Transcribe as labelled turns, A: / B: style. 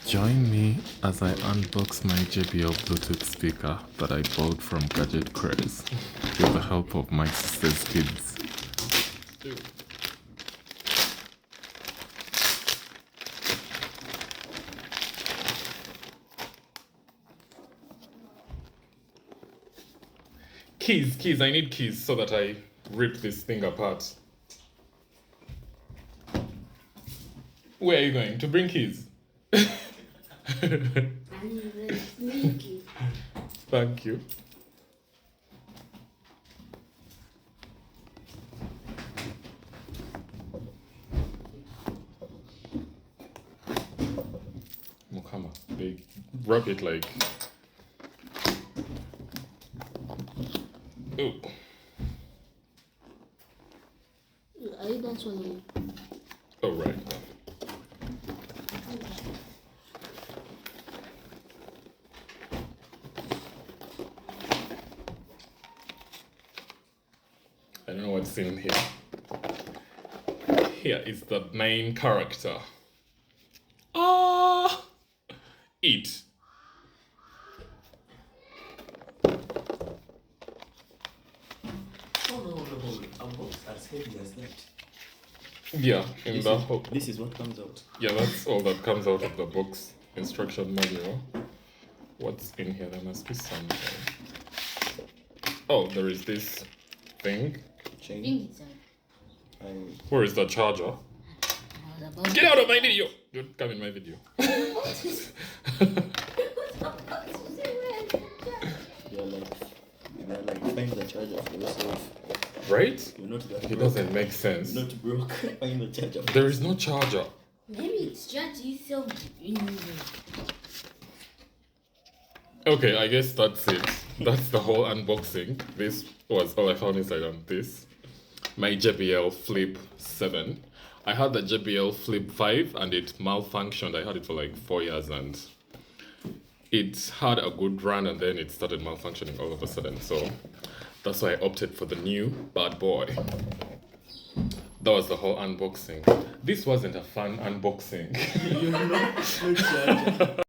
A: Join me as I unbox my JBL Bluetooth speaker that I bought from Gadget Craze with the help of my sister's kids. Keys, I need keys so that I rip this thing apart. Where are you going? To bring keys? Thank you. Mukama, they rub it like... Oh.
B: Are you done swallowing?
A: Oh, right. I don't know what's in here. Here is the main character. Ah! Eat.
C: A box as heavy as that.
A: Yeah, in the whole...
C: This is what comes out.
A: Yeah, that's all that comes out of the box instruction manual. What's in here? There must be something. Oh, there is this thing.
C: Chain.
A: Where is the charger? Get out of my video! Don't come in my video.
C: They're like find the charger for yourself.
A: Right?
C: You're not that
A: It
C: broke.
A: doesn't make sense.
C: You're not broke. Find the charger.
A: There is no charger.
B: Maybe it's just yourself.
A: Okay, I guess that's it. That's the whole unboxing. This was all I found inside on this. My JBL Flip 7. I had the JBL Flip 5 and it malfunctioned. I had it for like 4 years and it had a good run and then it started malfunctioning all of a sudden. So that's why I opted for the new bad boy. That was the whole unboxing. This wasn't a fun unboxing.
C: You're not no charger.